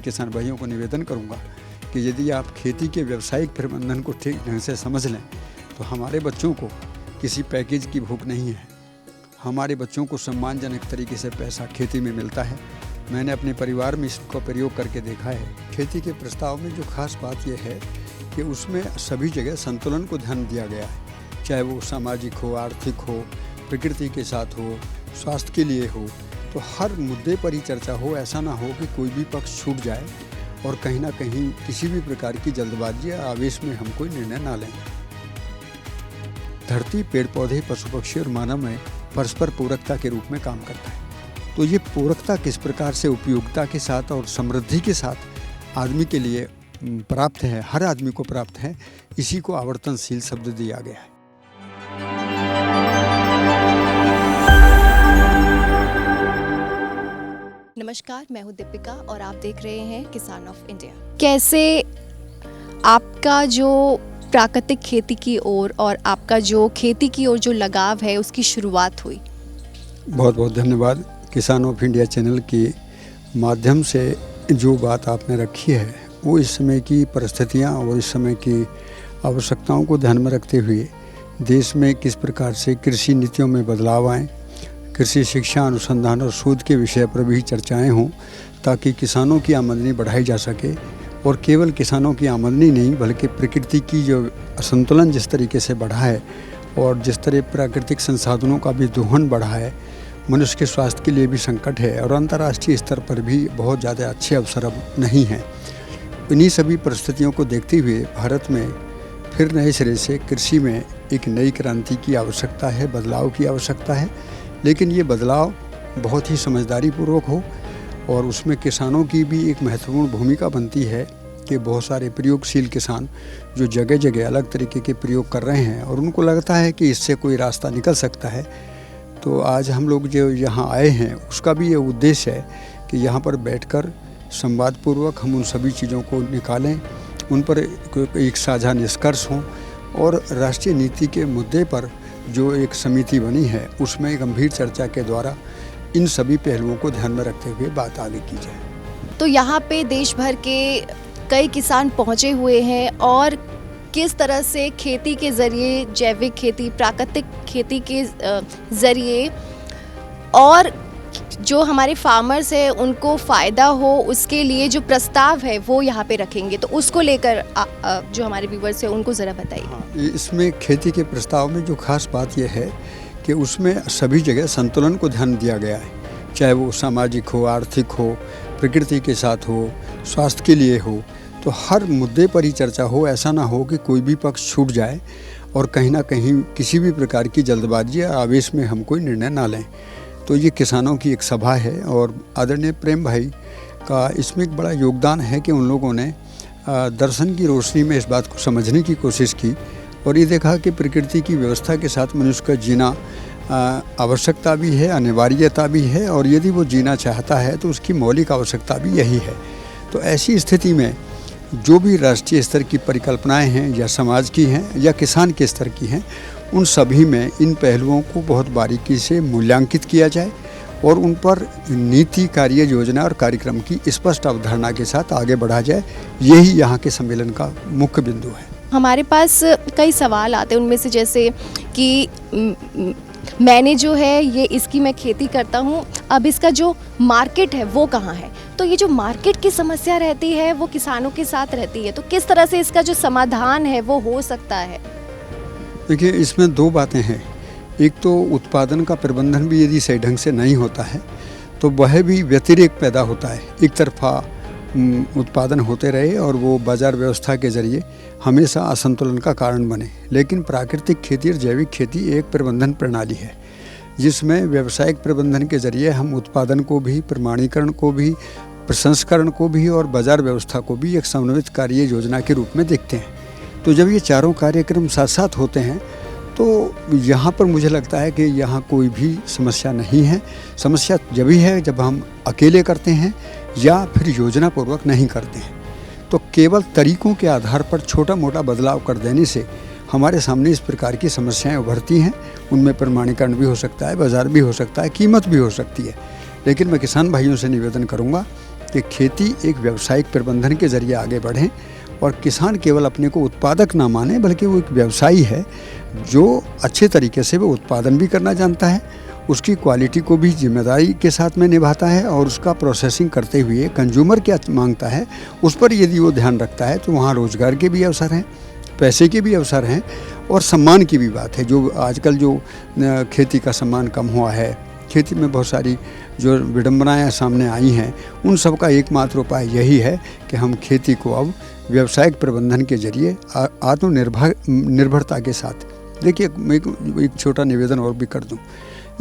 किसान भाइयों को निवेदन करूंगा कि यदि आप खेती के व्यावसायिक प्रबंधन को ठीक ढंग से समझ लें तो हमारे बच्चों को किसी पैकेज की भूख नहीं है। हमारे बच्चों को सम्मानजनक तरीके से पैसा खेती में मिलता है। मैंने अपने परिवार में इसका प्रयोग करके देखा है। खेती के प्रस्ताव में जो खास बात यह है कि उसमें सभी जगह संतुलन को ध्यान दिया गया है, चाहे वो सामाजिक हो, आर्थिक हो, प्रकृति के साथ हो, स्वास्थ्य के लिए हो। तो हर मुद्दे पर ही चर्चा हो, ऐसा ना हो कि कोई भी पक्ष छूट जाए और कहीं ना कहीं किसी भी प्रकार की जल्दबाजी या आवेश में हम कोई निर्णय ना लें। धरती, पेड़ पौधे, पशु पक्षी और मानव में परस्पर पूरकता के रूप में काम करता है। तो ये पूरकता किस प्रकार से उपयोगिता के साथ और समृद्धि के साथ आदमी के लिए प्राप्त है, हर आदमी को प्राप्त है, इसी को आवर्तनशील शब्द दिया गया है। नमस्कार, मैं हूं दीपिका और आप देख रहे हैं किसान ऑफ इंडिया। कैसे आपका जो प्राकृतिक खेती की ओर और आपका जो खेती की ओर जो लगाव है उसकी शुरुआत हुई? बहुत बहुत धन्यवाद। किसान ऑफ इंडिया चैनल के माध्यम से जो बात आपने रखी है वो इस समय की परिस्थितियां और इस समय की आवश्यकताओं को ध्यान में रखते हुए देश में किस प्रकार से कृषि नीतियों में बदलाव आएँ, कृषि शिक्षा, अनुसंधान और शोध के विषय पर भी चर्चाएं हों, ताकि किसानों की आमदनी बढ़ाई जा सके। और केवल किसानों की आमदनी नहीं बल्कि प्रकृति की जो असंतुलन जिस तरीके से बढ़ा है और जिस तरह प्राकृतिक संसाधनों का भी दोहन बढ़ा है, मनुष्य के स्वास्थ्य के लिए भी संकट है और अंतर्राष्ट्रीय स्तर पर भी बहुत ज़्यादा अच्छे अवसर अब नहीं हैं। इन्हीं सभी परिस्थितियों को देखते हुए भारत में फिर नए सिरे से कृषि में एक नई क्रांति की आवश्यकता है, बदलाव की आवश्यकता है। लेकिन ये बदलाव बहुत ही समझदारीपूर्वक हो और उसमें किसानों की भी एक महत्वपूर्ण भूमिका बनती है कि बहुत सारे प्रयोगशील किसान जो जगह जगह अलग तरीके के प्रयोग कर रहे हैं और उनको लगता है कि इससे कोई रास्ता निकल सकता है। तो आज हम लोग जो यहाँ आए हैं उसका भी ये उद्देश्य है कि यहाँ पर बैठकर संवादपूर्वक हम उन सभी चीज़ों को निकालें, उन पर एक साझा निष्कर्ष हों और राष्ट्रीय नीति के मुद्दे पर जो एक समिति बनी है उसमें गंभीर चर्चा के द्वारा इन सभी पहलुओं को ध्यान में रखते हुए बात आगे की जाए। तो यहाँ पे देश भर के कई किसान पहुँचे हुए हैं और किस तरह से खेती के ज़रिए, जैविक खेती, प्राकृतिक खेती के ज़रिए और जो हमारे फार्मर्स हैं उनको फ़ायदा हो उसके लिए जो प्रस्ताव है वो यहाँ पे रखेंगे। तो उसको लेकर जो हमारे व्यूवर्स हैं उनको ज़रा बताइए। हाँ, इसमें खेती के प्रस्ताव में जो खास बात यह है कि उसमें सभी जगह संतुलन को ध्यान दिया गया है, चाहे वो सामाजिक हो, आर्थिक हो, प्रकृति के साथ हो, स्वास्थ्य के लिए हो। तो हर मुद्दे पर ही चर्चा हो, ऐसा ना हो कि कोई भी पक्ष छूट जाए और कहीं ना कहीं किसी भी प्रकार की जल्दबाजी या आवेश में हम कोई निर्णय ना लें। तो ये किसानों की एक सभा है और आदरणीय प्रेम भाई का इसमें एक बड़ा योगदान है कि उन लोगों ने दर्शन की रोशनी में इस बात को समझने की कोशिश की और ये देखा कि प्रकृति की व्यवस्था के साथ मनुष्य का जीना आवश्यकता भी है, अनिवार्यता भी है और यदि वो जीना चाहता है तो उसकी मौलिक आवश्यकता भी यही है। तो ऐसी स्थिति में जो भी राष्ट्रीय स्तर की परिकल्पनाएं हैं या समाज की हैं या किसान के स्तर की हैं, उन सभी में इन पहलुओं को बहुत बारीकी से मूल्यांकित किया जाए और उन पर नीति, कार्य योजना और कार्यक्रम की स्पष्ट अवधारणा के साथ आगे बढ़ा जाए। यही यहाँ के सम्मेलन का मुख्य बिंदु है। हमारे पास कई सवाल आते हैं, उनमें से जैसे कि मैंने जो है ये इसकी मैं खेती करता हूँ, अब इसका जो मार्केट है वो कहाँ है? तो ये जो मार्केट की समस्या रहती है वो किसानों के साथ रहती है, तो किस तरह से इसका जो समाधान है वो हो सकता है? देखिए, इसमें दो बातें हैं। एक तो उत्पादन का प्रबंधन भी यदि सही ढंग से नहीं होता है तो वह भी व्यतिरेक पैदा होता है। एक तरफा उत्पादन होते रहे और वो बाजार व्यवस्था के जरिए हमेशा असंतुलन का कारण बने। लेकिन प्राकृतिक खेती और जैविक खेती एक प्रबंधन प्रणाली है जिसमें व्यावसायिक प्रबंधन के जरिए हम उत्पादन को भी, प्रमाणीकरण को भी, प्रसंस्करण को भी और बाजार व्यवस्था को भी एक समन्वित कार्य योजना के रूप में देखते हैं। तो जब ये चारों कार्यक्रम साथ साथ होते हैं तो यहाँ पर मुझे लगता है कि यहाँ कोई भी समस्या नहीं है। समस्या जब ही है जब हम अकेले करते हैं या फिर योजनापूर्वक नहीं करते हैं। तो केवल तरीकों के आधार पर छोटा मोटा बदलाव कर देने से हमारे सामने इस प्रकार की समस्याएं उभरती हैं। उनमें प्रमाणीकरण भी हो सकता है, बाजार भी हो सकता है, कीमत भी हो सकती है। लेकिन मैं किसान भाइयों से निवेदन करूंगा कि खेती एक व्यावसायिक प्रबंधन के ज़रिए आगे बढ़े और किसान केवल अपने को उत्पादक ना माने, बल्कि वो एक व्यवसायी है जो अच्छे तरीके से वो उत्पादन भी करना जानता है, उसकी क्वालिटी को भी जिम्मेदारी के साथ में निभाता है और उसका प्रोसेसिंग करते हुए कंज्यूमर क्या मांगता है उस पर यदि वो ध्यान रखता है तो वहाँ रोज़गार के भी अवसर हैं, पैसे के भी अवसर हैं और सम्मान की भी बात है। जो आजकल जो खेती का सम्मान कम हुआ है, खेती में बहुत सारी जो विडंबनाएं सामने आई हैं, उन सब का एकमात्र उपाय यही है कि हम खेती को अब व्यावसायिक प्रबंधन के जरिए निर्भरता के साथ। देखिए, मैं एक छोटा निवेदन और भी कर दूं,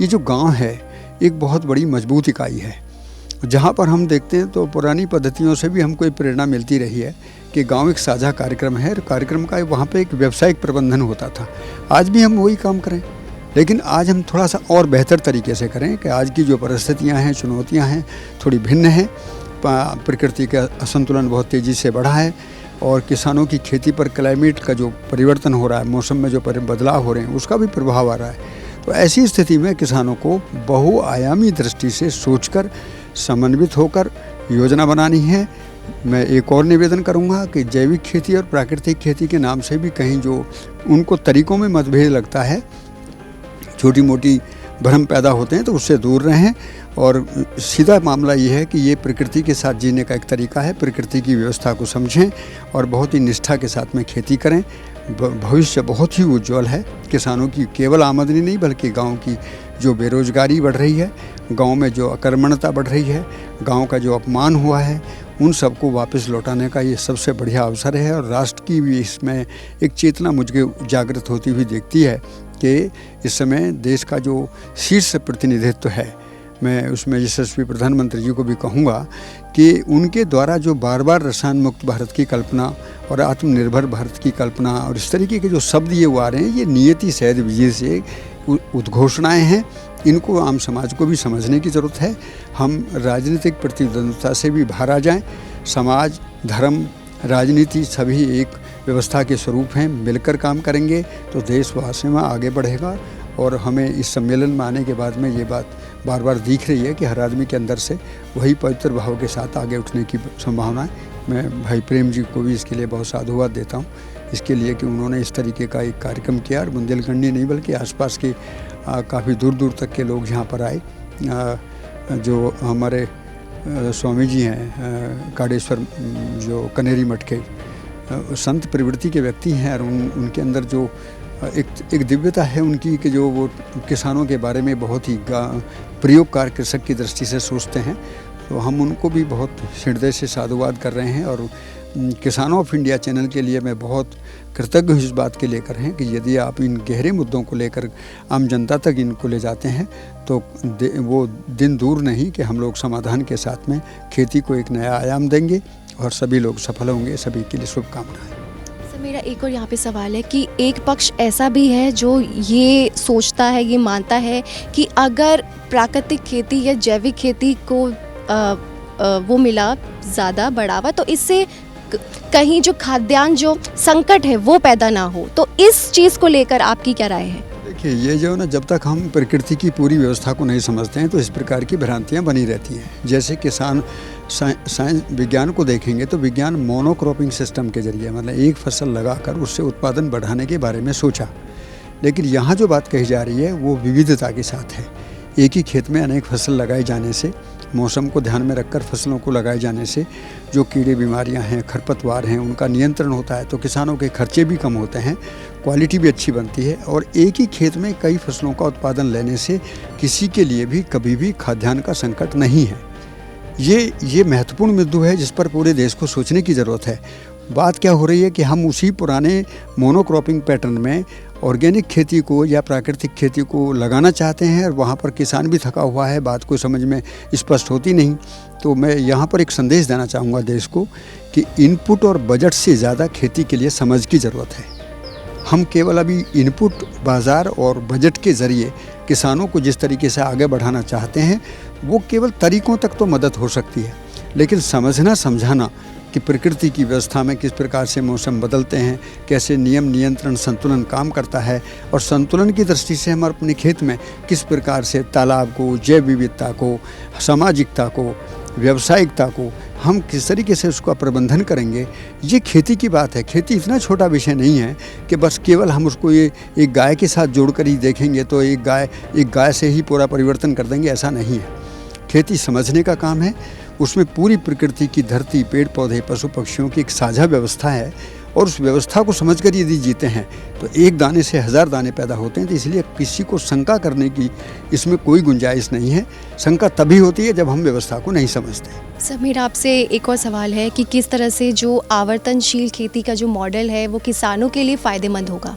ये जो गांव है एक बहुत बड़ी मजबूत इकाई है, जहां पर हम देखते हैं तो पुरानी पद्धतियों से भी हमको एक प्रेरणा मिलती रही है कि गांव एक साझा कार्यक्रम है, कार्यक्रम का वहाँ पे एक व्यावसायिक प्रबंधन होता था। आज भी हम वही काम करें, लेकिन आज हम थोड़ा सा और बेहतर तरीके से करें कि आज की जो परिस्थितियाँ हैं, चुनौतियाँ हैं, थोड़ी भिन्न हैं। प्रकृति का असंतुलन बहुत तेज़ी से बढ़ा है और किसानों की खेती पर क्लाइमेट का जो परिवर्तन हो रहा है, मौसम में जो बदलाव हो रहे हैं, उसका भी प्रभाव आ रहा है। तो ऐसी स्थिति में किसानों को बहुआयामी दृष्टि से सोचकर, समन्वित होकर योजना बनानी है। मैं एक और निवेदन करूंगा कि जैविक खेती और प्राकृतिक खेती के नाम से भी कहीं जो उनको तरीकों में मतभेद लगता है, छोटी मोटी भ्रम पैदा होते हैं, तो उससे दूर रहें और सीधा मामला ये है कि ये प्रकृति के साथ जीने का एक तरीका है। प्रकृति की व्यवस्था को समझें और बहुत ही निष्ठा के साथ में खेती करें। भविष्य बहुत ही उज्जवल है। किसानों की केवल आमदनी नहीं, बल्कि गांव की जो बेरोजगारी बढ़ रही है, गांव में जो अकर्मण्यता बढ़ रही है, गांव का जो अपमान हुआ है, उन सबको वापस लौटाने का ये सबसे बढ़िया अवसर है। और राष्ट्र की भी इसमें एक चेतना मुझे जागृत होती हुई दिखती है कि इस समय देश का जो शीर्ष प्रतिनिधित्व है, मैं उसमें यशस्वी प्रधानमंत्री जी को भी कहूँगा कि उनके द्वारा जो बार बार रसायन मुक्त भारत की कल्पना और आत्मनिर्भर भारत की कल्पना और इस तरीके के जो शब्द ये आ रहे हैं, ये नियति सहज विजय से उद्घोषणाएं हैं। इनको आम समाज को भी समझने की ज़रूरत है। हम राजनीतिक प्रतिद्वंद्विता से भी बाहर आ जाएं। समाज, धर्म, राजनीति सभी एक व्यवस्था के स्वरूप हैं। मिलकर काम करेंगे तो देश वास्तव में आगे बढ़ेगा। और हमें इस सम्मेलन में आने के बाद में ये बात बार बार दिख रही है कि हर आदमी के अंदर से वही पवित्र भाव के साथ आगे उठने की संभावना है। मैं भाई प्रेम जी को भी इसके लिए बहुत साधुवाद देता हूँ, इसके लिए कि उन्होंने इस तरीके का एक कार्यक्रम किया और बुंदेलखंडी नहीं बल्कि आसपास के काफ़ी दूर दूर तक के लोग यहाँ पर आए। जो हमारे स्वामी जी हैं काडेश्वर, जो कनेरी मठ के संत प्रवृत्ति के व्यक्ति हैं, और उनके अंदर जो एक दिव्यता है उनकी कि जो वो किसानों के बारे में बहुत ही प्रयोगकार कृषक की दृष्टि से सोचते हैं। तो हम उनको भी बहुत हृदय से साधुवाद कर रहे हैं। और किसानों ऑफ इंडिया चैनल के लिए मैं बहुत कृतज्ञ हूँ इस बात के लेकर हैं कि यदि आप इन गहरे मुद्दों को लेकर आम जनता तक इनको ले जाते हैं तो वो दिन दूर नहीं कि हम लोग समाधान के साथ में खेती को एक नया आयाम देंगे और सभी लोग सफल होंगे। सभी के लिए शुभकामनाएं। मेरा एक और यहाँ पे सवाल है कि एक पक्ष ऐसा भी है जो ये सोचता है, ये मानता है कि अगर प्राकृतिक खेती या जैविक खेती को वो मिला ज़्यादा बढ़ावा तो इससे कहीं जो खाद्यान्न जो संकट है वो पैदा ना हो। तो इस चीज़ को लेकर आपकी क्या राय है? देखिए, ये जो ना, जब तक हम प्रकृति की पूरी व्यवस्था को नहीं समझते हैं तो इस प्रकार की भ्रांतियाँ बनी रहती हैं। जैसे किसान साइंस विज्ञान को देखेंगे तो विज्ञान मोनोक्रॉपिंग सिस्टम के जरिए, मतलब एक फसल लगाकर उससे उत्पादन बढ़ाने के बारे में सोचा। लेकिन यहाँ जो बात कही जा रही है वो विविधता के साथ है। एक ही खेत में अनेक फसल लगाए जाने से, मौसम को ध्यान में रखकर फसलों को लगाए जाने से जो कीड़े बीमारियां हैं, खरपतवार हैं, उनका नियंत्रण होता है। तो किसानों के खर्चे भी कम होते हैं, क्वालिटी भी अच्छी बनती है। और एक ही खेत में कई फसलों का उत्पादन लेने से किसी के लिए भी कभी भी खाद्यान्न का संकट नहीं है। ये महत्वपूर्ण मुद्दा है जिस पर पूरे देश को सोचने की ज़रूरत है। बात क्या हो रही है कि हम उसी पुराने मोनोक्रॉपिंग पैटर्न में ऑर्गेनिक खेती को या प्राकृतिक खेती को लगाना चाहते हैं और वहाँ पर किसान भी थका हुआ है, बात को समझ में स्पष्ट होती नहीं। तो मैं यहाँ पर एक संदेश देना चाहूँगा देश को कि इनपुट और बजट से ज़्यादा खेती के लिए समझ की ज़रूरत है। हम केवल अभी इनपुट, बाज़ार और बजट के ज़रिए किसानों को जिस तरीके से आगे बढ़ाना चाहते हैं वो केवल तरीक़ों तक तो मदद हो सकती है, लेकिन समझना समझाना कि प्रकृति की व्यवस्था में किस प्रकार से मौसम बदलते हैं, कैसे नियम, नियंत्रण, संतुलन काम करता है, और संतुलन की दृष्टि से हम अपने खेत में किस प्रकार से तालाब को, जैव विविधता को, सामाजिकता को व्यावसायिकता को हम किस तरीके से उसका प्रबंधन करेंगे, ये खेती की बात है। खेती इतना छोटा विषय नहीं है कि बस केवल हम उसको ये एक गाय के साथ जोड़कर ही देखेंगे तो एक गाय से ही पूरा परिवर्तन कर देंगे, ऐसा नहीं है। खेती समझने का काम है, उसमें पूरी प्रकृति की, धरती, पेड़ पौधे, पशु पक्षियों की एक साझा व्यवस्था है और उस व्यवस्था को समझकर यदि जीते हैं तो एक दाने से 1000 दाने पैदा होते हैं। तो इसलिए किसी को शंका करने की इसमें कोई गुंजाइश नहीं है। शंका तभी होती है जब हम व्यवस्था को नहीं समझते। सर, मेरा आपसे एक और सवाल है कि किस तरह से जो आवर्तनशील खेती का जो मॉडल है वो किसानों के लिए फ़ायदेमंद होगा?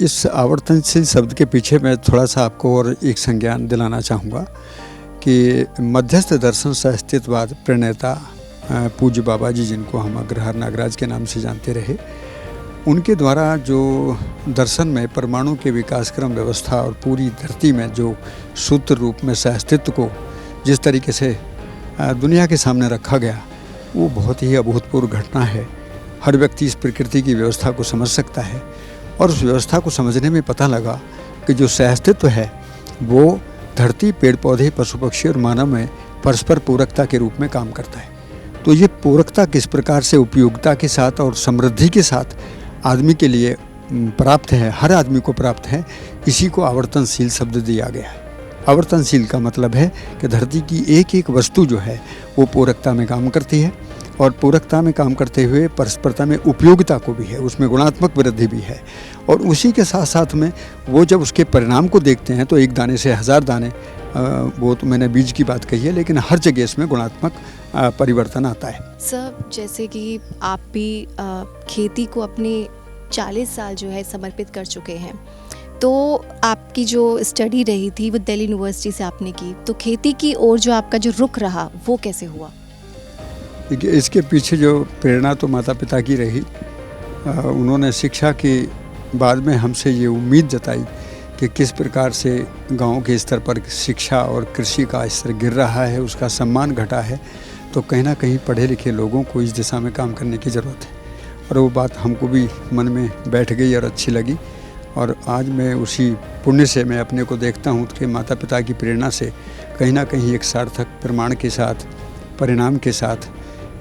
इस आवर्तनशील शब्द के पीछे मैं थोड़ा सा आपको और एक संज्ञान दिलाना चाहूँगा कि मध्यस्थ दर्शन सह अस्तित्ववाद प्रणेता पूज्य बाबा जी, जिनको हम अग्रहार नागराज के नाम से जानते रहे, उनके द्वारा जो दर्शन में परमाणु के विकास क्रम व्यवस्था और पूरी धरती में जो सूत्र रूप में सह अस्तित्व को जिस तरीके से दुनिया के सामने रखा गया, वो बहुत ही अभूतपूर्व घटना है। हर व्यक्ति इस प्रकृति की व्यवस्था को समझ सकता है और उस व्यवस्था को समझने में पता लगा कि जो सह अस्तित्व है वो धरती, पेड़ पौधे, पशु पक्षी और मानव में परस्पर पूरकता के रूप में काम करता है। तो ये पूरकता किस प्रकार से उपयोगिता के साथ और समृद्धि के साथ आदमी के लिए प्राप्त है, हर आदमी को प्राप्त है, इसी को आवर्तनशील शब्द दिया गया है। आवर्तनशील का मतलब है कि धरती की एक एक वस्तु जो है वो पूरकता में काम करती है और पूरकता में काम करते हुए परस्परता में उपयोगिता को भी है, उसमें गुणात्मक वृद्धि भी है। और उसी के साथ साथ में वो जब उसके परिणाम को देखते हैं तो एक दाने से 1000 दाने, वो तो मैंने बीज की बात कही है, लेकिन हर जगह इसमें गुणात्मक परिवर्तन आता है। सर, जैसे कि आप भी खेती को अपने 40 साल जो है समर्पित कर चुके हैं, तो आपकी जो स्टडी रही थी वो दिल्ली यूनिवर्सिटी से आपने की, तो खेती की ओर जो आपका जो रुख रहा वो कैसे हुआ? देखिए, इसके पीछे जो प्रेरणा तो माता पिता की रही। उन्होंने शिक्षा के बाद में हमसे ये उम्मीद जताई कि किस प्रकार से गांव के स्तर पर शिक्षा और कृषि का स्तर गिर रहा है, उसका सम्मान घटा है, तो कहीं ना कहीं पढ़े लिखे लोगों को इस दिशा में काम करने की ज़रूरत है। और वो बात हमको भी मन में बैठ गई और अच्छी लगी। और आज मैं उसी पुण्य से मैं अपने को देखता हूँ कि माता पिता की प्रेरणा से कहीं ना कहीं एक सार्थक प्रमाण के साथ, परिणाम के साथ,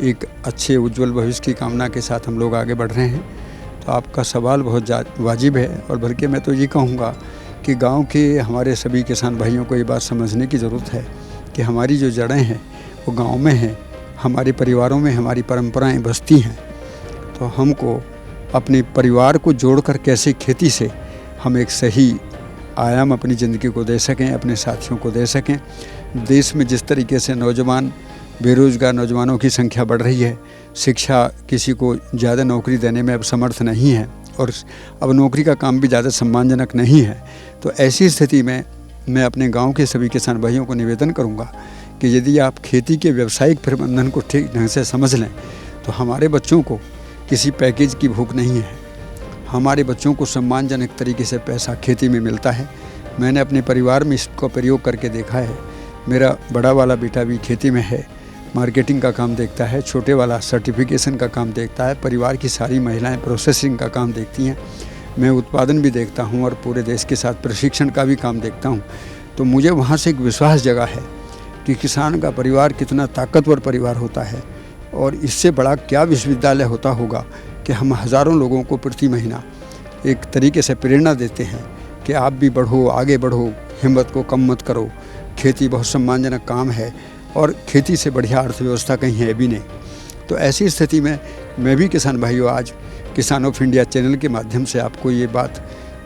एक अच्छे उज्जवल भविष्य की कामना के साथ हम लोग आगे बढ़ रहे हैं। तो आपका सवाल बहुत वाजिब है। और बल्कि मैं तो ये कहूँगा कि गांव के हमारे सभी किसान भाइयों को ये बात समझने की ज़रूरत है कि हमारी जो जड़ें हैं वो गांव में हैं, हमारे परिवारों में हमारी परंपराएं बसती हैं। तो हमको अपने परिवार को जोड़कर कैसे खेती से हम एक सही आयाम अपनी ज़िंदगी को दे सकें, अपने साथियों को दे सकें। देश में जिस तरीके से नौजवान, बेरोज़गार नौजवानों की संख्या बढ़ रही है, शिक्षा किसी को ज़्यादा नौकरी देने में अब समर्थ नहीं है और अब नौकरी का काम भी ज़्यादा सम्मानजनक नहीं है, तो ऐसी स्थिति में मैं अपने गांव के सभी किसान भाइयों को निवेदन करूंगा कि यदि आप खेती के व्यावसायिक प्रबंधन को ठीक ढंग से समझ लें तो हमारे बच्चों को किसी पैकेज की भूख नहीं है। हमारे बच्चों को सम्मानजनक तरीके से पैसा खेती में मिलता है। मैंने अपने परिवार में इसको प्रयोग करके देखा है। मेरा बड़ा वाला बेटा भी खेती में है, मार्केटिंग का काम देखता है, छोटे वाला सर्टिफिकेशन का काम देखता है, परिवार की सारी महिलाएं प्रोसेसिंग का काम देखती हैं, मैं उत्पादन भी देखता हूं और पूरे देश के साथ प्रशिक्षण का भी काम देखता हूं। तो मुझे वहां से एक विश्वास जगा है कि किसान का परिवार कितना ताकतवर परिवार होता है और इससे बड़ा क्या विश्वविद्यालय होता होगा कि हम हज़ारों लोगों को प्रति महीना एक तरीके से प्रेरणा देते हैं कि आप भी बढ़ो, आगे बढ़ो, हिम्मत को कम मत करो, खेती बहुत सम्मानजनक काम है और खेती से बढ़िया अर्थव्यवस्था कहीं है भी नहीं। तो ऐसी स्थिति में मैं भी किसान भाइयों आज किसान ऑफ इंडिया चैनल के माध्यम से आपको ये बात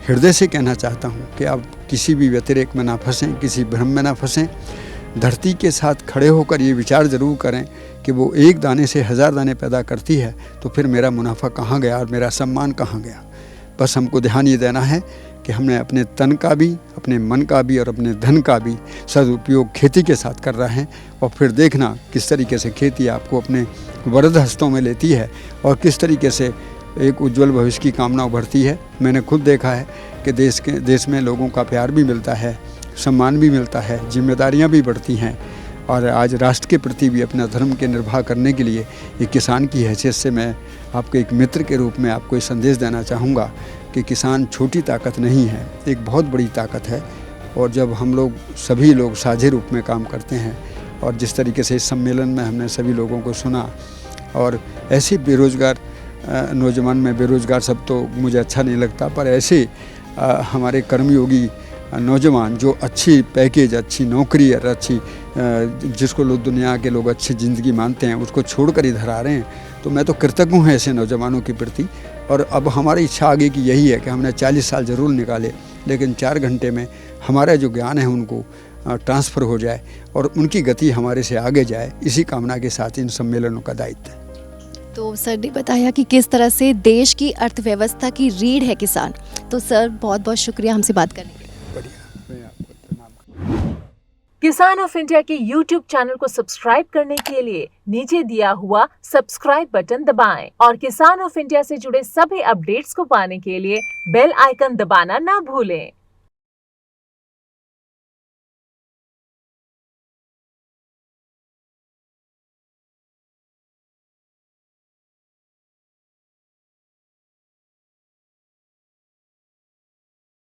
हृदय से कहना चाहता हूँ कि आप किसी भी व्यतिरेक में ना फंसें, किसी भ्रम में ना फंसें। धरती के साथ खड़े होकर ये विचार ज़रूर करें कि वो एक दाने से 1000 दाने पैदा करती है, तो फिर मेरा मुनाफा कहाँ गया और मेरा सम्मान कहाँ गया। बस हमको ध्यान ये देना है कि हमने अपने तन का भी, अपने मन का भी और अपने धन का भी सदुपयोग खेती के साथ कर रहे हैं और फिर देखना किस तरीके से खेती आपको अपने वरद हस्तों में लेती है और किस तरीके से एक उज्जवल भविष्य की कामना उभरती है। मैंने खुद देखा है कि देश में लोगों का प्यार भी मिलता है, सम्मान भी मिलता है, जिम्मेदारियां भी बढ़ती हैं और आज राष्ट्र के प्रति भी अपना धर्म के निर्वाह करने के लिए एक किसान की हैसियत से मैं आपको एक मित्र के रूप में आपको ये संदेश देना चाहूँगा कि किसान छोटी ताकत नहीं है, एक बहुत बड़ी ताकत है। और जब हम लोग सभी लोग साझे रूप में काम करते हैं और जिस तरीके से इस सम्मेलन में हमने सभी लोगों को सुना, और ऐसे बेरोज़गार नौजवान में बेरोज़गार सब तो मुझे अच्छा नहीं लगता, पर ऐसे हमारे कर्मयोगी नौजवान जो अच्छी पैकेज, अच्छी नौकरी और अच्छी जिसको लोग दुनिया के लोग अच्छी ज़िंदगी मानते हैं, उसको छोड़कर इधर आ रहे हैं, तो मैं तो कृतज्ञ हूँ ऐसे नौजवानों के प्रति। और अब हमारी इच्छा आगे की यही है कि हमने 40 साल ज़रूर निकाले, लेकिन 4 घंटे में हमारा जो ज्ञान है उनको ट्रांसफ़र हो जाए और उनकी गति हमारे से आगे जाए, इसी कामना के साथ इन सम्मेलनों का दायित्व है। तो सर ने बताया कि किस तरह से देश की अर्थव्यवस्था की रीढ़ है किसान। तो सर बहुत बहुत शुक्रिया हमसे बात करने के लिए। बढ़िया, मैं आपको प्रणाम। किसान ऑफ इंडिया के YouTube चैनल को सब्सक्राइब करने के लिए नीचे दिया हुआ सब्सक्राइब बटन दबाएं और किसान ऑफ इंडिया से जुड़े सभी अपडेट्स को पाने के लिए बेल आइकन दबाना ना भूलें।